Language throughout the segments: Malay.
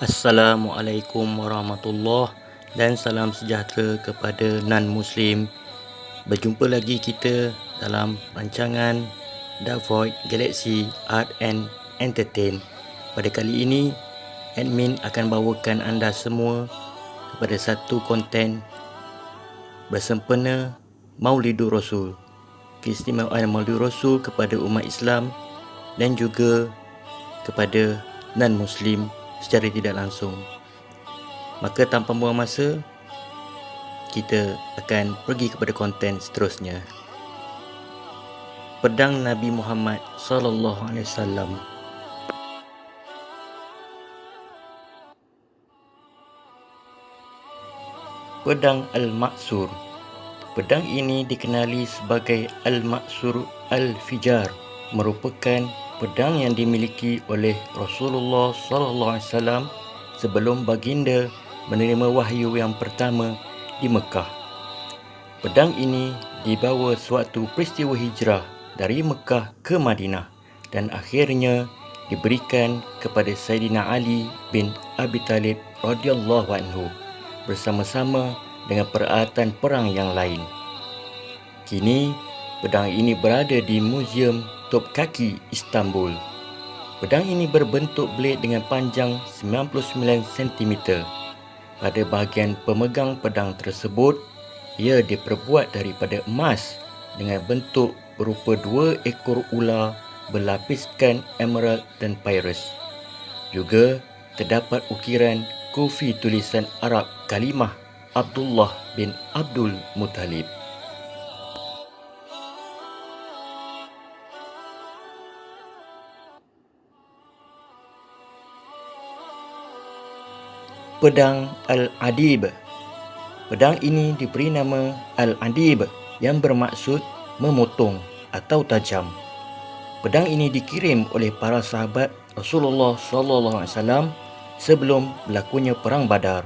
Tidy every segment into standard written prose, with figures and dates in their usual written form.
Assalamualaikum warahmatullahi dan salam sejahtera kepada non-Muslim. Berjumpa lagi kita dalam rancangan Dark Void Galaxy Art and Entertain. Pada kali ini, admin akan bawakan anda semua kepada satu konten bersempena Maulidur Rasul. Keistimewaan Maulidur Rasul kepada umat Islam dan juga kepada non-Muslim secara tidak langsung. Maka tanpa buang masa, kita akan pergi kepada konten seterusnya. Pedang Nabi Muhammad sallallahu alaihi wasallam. Pedang Al-Ma'sur. Pedang ini dikenali sebagai Al-Ma'sur Al-Fijar, merupakan pedang yang dimiliki oleh Rasulullah sallallahu alaihi wasallam sebelum baginda menerima wahyu yang pertama di Mekah. Pedang ini dibawa sewaktu peristiwa hijrah dari Mekah ke Madinah dan akhirnya diberikan kepada Sayyidina Ali bin Abi Talib radhiyallahu anhu bersama-sama dengan peralatan perang yang lain. Kini, pedang ini berada di Museum Topkapı Istanbul. Pedang ini berbentuk blade dengan panjang 99 cm. Pada bahagian pemegang pedang tersebut, ia diperbuat daripada emas dengan bentuk berupa dua ekor ular berlapiskan emerald dan pirus. Juga terdapat ukiran kofi tulisan Arab kalimah Abdullah bin Abdul Muttalib. Pedang Al-Adib. Pedang ini diberi nama Al-Adib yang bermaksud memotong atau tajam. Pedang ini dikirim oleh para sahabat Rasulullah sallallahu alaihi wasallam sebelum berlakunya perang Badar.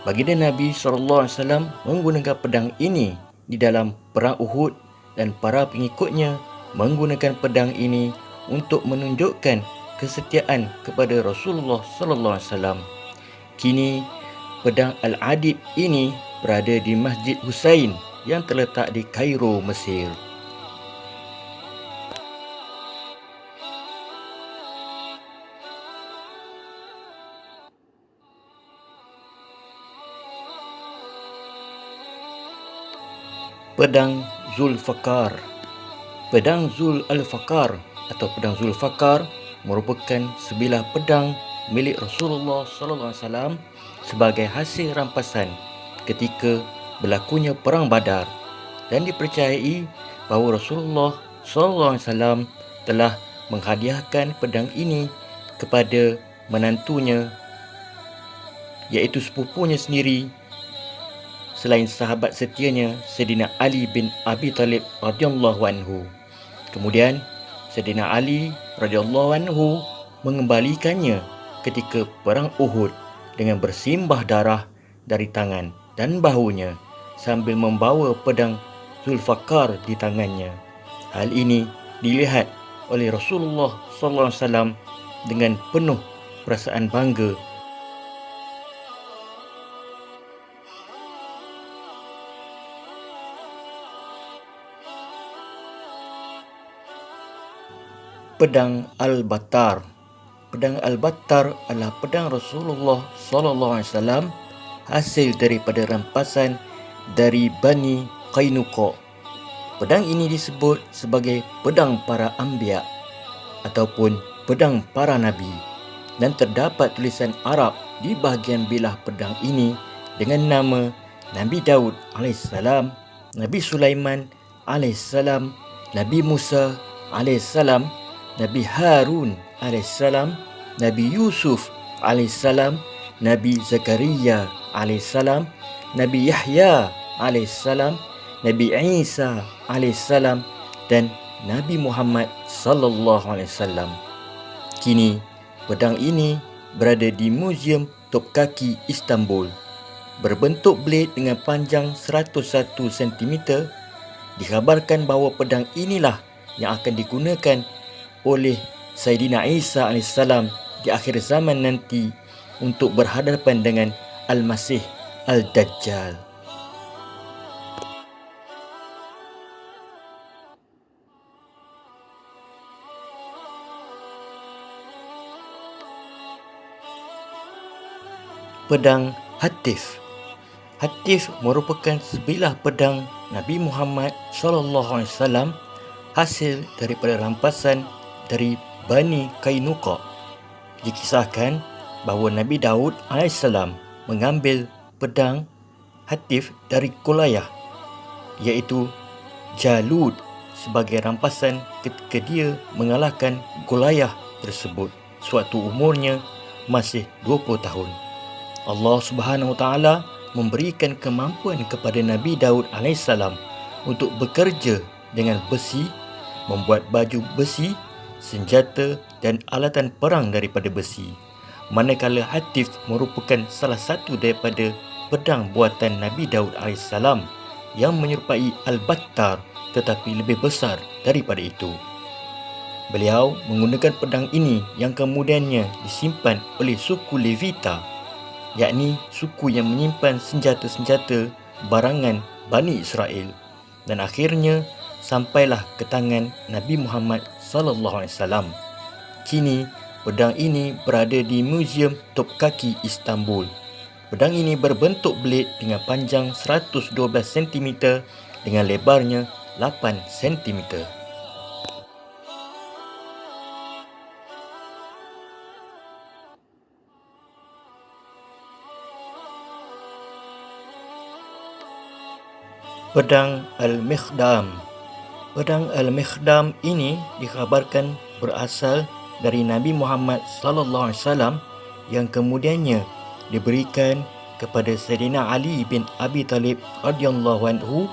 Baginda Nabi sallallahu alaihi wasallam menggunakan pedang ini di dalam perang Uhud dan para pengikutnya menggunakan pedang ini untuk menunjukkan kesetiaan kepada Rasulullah sallallahu alaihi wasallam. Kini, pedang Al-Adib ini berada di Masjid Husain yang terletak di Kairo, Mesir. Pedang Zulfaqar. Pedang Zul Al-Faqar atau pedang Zulfaqar merupakan sebilah pedang milik Rasulullah sallallahu alaihi wasallam sebagai hasil rampasan ketika berlakunya perang Badar dan dipercayai bahawa Rasulullah sallallahu alaihi wasallam telah menghadiahkan pedang ini kepada menantunya, iaitu sepupunya sendiri selain sahabat setianya Sayyidina Ali bin Abi Talib radhiyallahu anhu. Kemudian Sayyidina Ali radhiyallahu anhu mengembalikannya ketika perang Uhud dengan bersimbah darah dari tangan dan bahunya sambil membawa pedang Zulfaqar di tangannya. Hal ini dilihat oleh Rasulullah sallallahu alaihi wasallam dengan penuh perasaan bangga. Pedang Al-Battar. Pedang Al-Battar adalah pedang Rasulullah sallallahu alaihi wasallam hasil daripada rampasan dari Bani Qainuqa. Pedang ini disebut sebagai pedang para anbiya ataupun pedang para nabi dan terdapat tulisan Arab di bahagian bilah pedang ini dengan nama Nabi Daud alaihissalam, Nabi Sulaiman alaihissalam, Nabi Musa alaihissalam, Nabi Harun alaihissalam, Nabi Yusuf alaihissalam, Nabi Zakaria alaihissalam, Nabi Yahya alaihissalam, Nabi Isa alaihissalam dan Nabi Muhammad sallallahu alaihi wasallam. Kini pedang ini berada di Museum Topkapı Istanbul. Berbentuk blade dengan panjang 101 cm. Dikhabarkan bahawa pedang inilah yang akan digunakan oleh Sayyidina Isa AS di akhir zaman nanti untuk berhadapan dengan Al-Masih Al-Dajjal. Pedang Hatif. Hatif merupakan sebilah pedang Nabi Muhammad SAW hasil daripada rampasan dari Bani Kainuqa. Dikisahkan bahawa Nabi Daud AS mengambil pedang Hatif dari Goliath, iaitu Jalut, sebagai rampasan ketika dia mengalahkan Goliath tersebut sewaktu umurnya masih 20 tahun. Allah Subhanahu Wa Taala memberikan kemampuan kepada Nabi Daud AS untuk bekerja dengan besi, membuat baju besi, senjata dan alatan perang daripada besi. Manakala Hatif merupakan salah satu daripada pedang buatan Nabi Daud AS yang menyerupai Al-Battar tetapi lebih besar daripada itu. Beliau menggunakan pedang ini yang kemudiannya disimpan oleh suku Levita, yakni suku yang menyimpan senjata-senjata barangan Bani Israel, dan akhirnya sampailah ke tangan Nabi Muhammad SAW. Kini pedang ini berada di Museum Topkaki Istanbul. Pedang ini berbentuk blade dengan panjang 112 cm dengan lebarnya 8 cm. Pedang Al-Mikhdam. Pedang Al-Mikhdam ini dikhabarkan berasal dari Nabi Muhammad SAW yang kemudiannya diberikan kepada Sayyidina Ali bin Abi Talib radhiyallahu anhu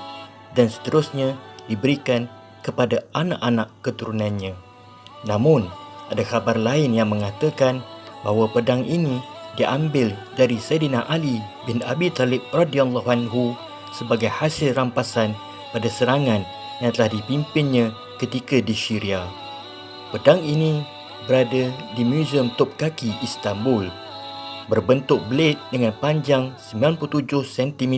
dan seterusnya diberikan kepada anak-anak keturunannya. Namun, ada khabar lain yang mengatakan bahawa pedang ini diambil dari Sayyidina Ali bin Abi Talib radhiyallahu anhu sebagai hasil rampasan pada serangan yang telah dipimpinnya ketika di Syria. Pedang ini berada di Museum Topkaki Istanbul, berbentuk blade dengan panjang 97 cm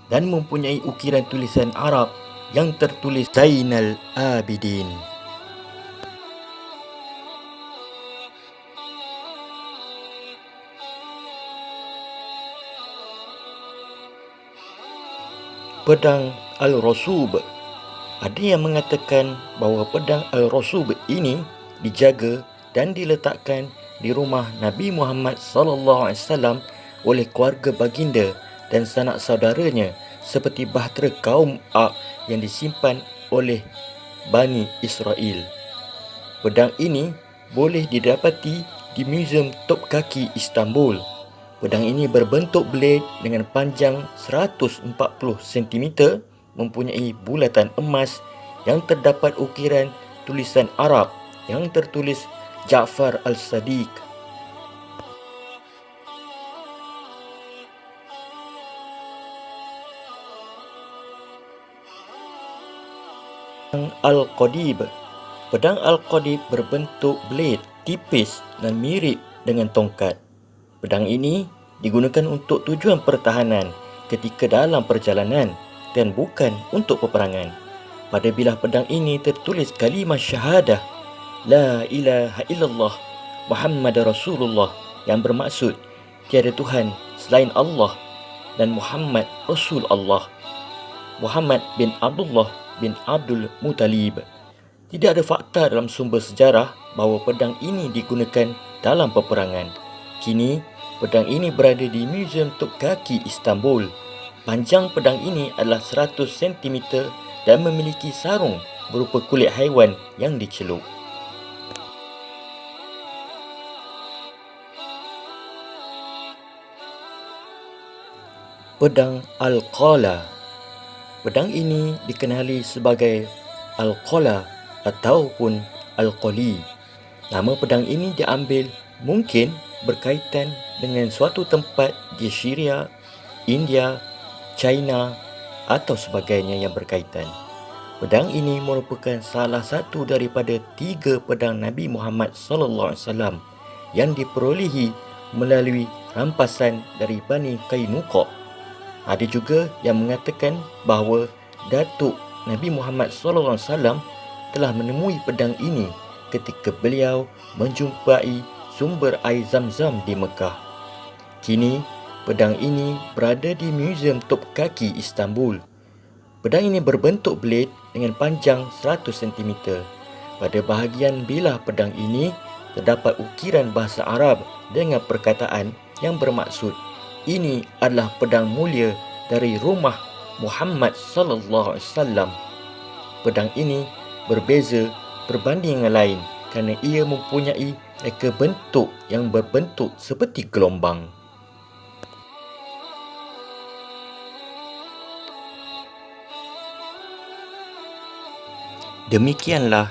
dan mempunyai ukiran tulisan Arab yang tertulis Zainal Abidin. Pedang Al-Rasub. Ada yang mengatakan bahawa pedang Al-Rasub ini dijaga dan diletakkan di rumah Nabi Muhammad SAW oleh keluarga baginda dan sanak saudaranya seperti bahtera kaum Ad yang disimpan oleh Bani Israel. Pedang ini boleh didapati di Museum Topkaki Istanbul. Pedang ini berbentuk blade dengan panjang 140 cm, mempunyai bulatan emas yang terdapat ukiran tulisan Arab yang tertulis Ja'far Al-Sadiq. Pedang Al-Qadib. Pedang Al-Qadib berbentuk blade tipis dan mirip dengan tongkat. Pedang ini digunakan untuk tujuan pertahanan ketika dalam perjalanan dan bukan untuk peperangan. Pada bilah pedang ini tertulis kalimah syahadah La ilaha illallah Muhammad Rasulullah, yang bermaksud tiada Tuhan selain Allah dan Muhammad Rasul Allah. Muhammad bin Abdullah bin Abdul Muttalib. Tidak ada fakta dalam sumber sejarah bahawa pedang ini digunakan dalam peperangan. Kini, pedang ini berada di Museum Topkaki Istanbul. Panjang pedang ini adalah 100 cm dan memiliki sarung berupa kulit haiwan yang dicelup. Pedang Al-Qala. Pedang ini dikenali sebagai Al-Qala ataupun Al-Qali. Nama pedang ini diambil mungkin berkaitan dengan suatu tempat di Syria, India, China atau sebagainya yang berkaitan. Pedang ini merupakan salah satu daripada 3 pedang Nabi Muhammad SAW yang diperolehi melalui rampasan dari Bani Qainuqa. Ada juga yang mengatakan bahawa Datuk Nabi Muhammad SAW telah menemui pedang ini ketika beliau menjumpai sumber air Zam-Zam di Mekah. Kini, pedang ini berada di Muzium Topkaki Istanbul. Pedang ini berbentuk blade dengan panjang 100 cm. Pada bahagian bilah pedang ini, terdapat ukiran bahasa Arab dengan perkataan yang bermaksud, ini adalah pedang mulia dari rumah Muhammad sallallahu alaihi wasallam. Pedang ini berbeza berbanding yang lain kerana ia mempunyai reka bentuk yang berbentuk seperti gelombang. Demikianlah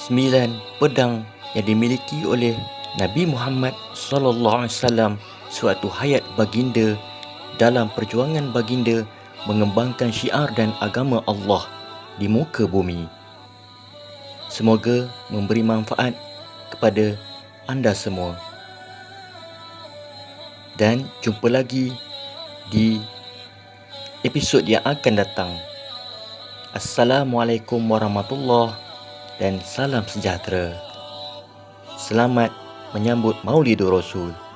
9 pedang yang dimiliki oleh Nabi Muhammad sallallahu alaihi wasallam sewaktu hayat baginda dalam perjuangan baginda mengembangkan syiar dan agama Allah di muka bumi. Semoga memberi manfaat kepada anda semua. Dan jumpa lagi di episod yang akan datang. Assalamualaikum warahmatullahi dan salam sejahtera. Selamat menyambut Maulidur Rasul.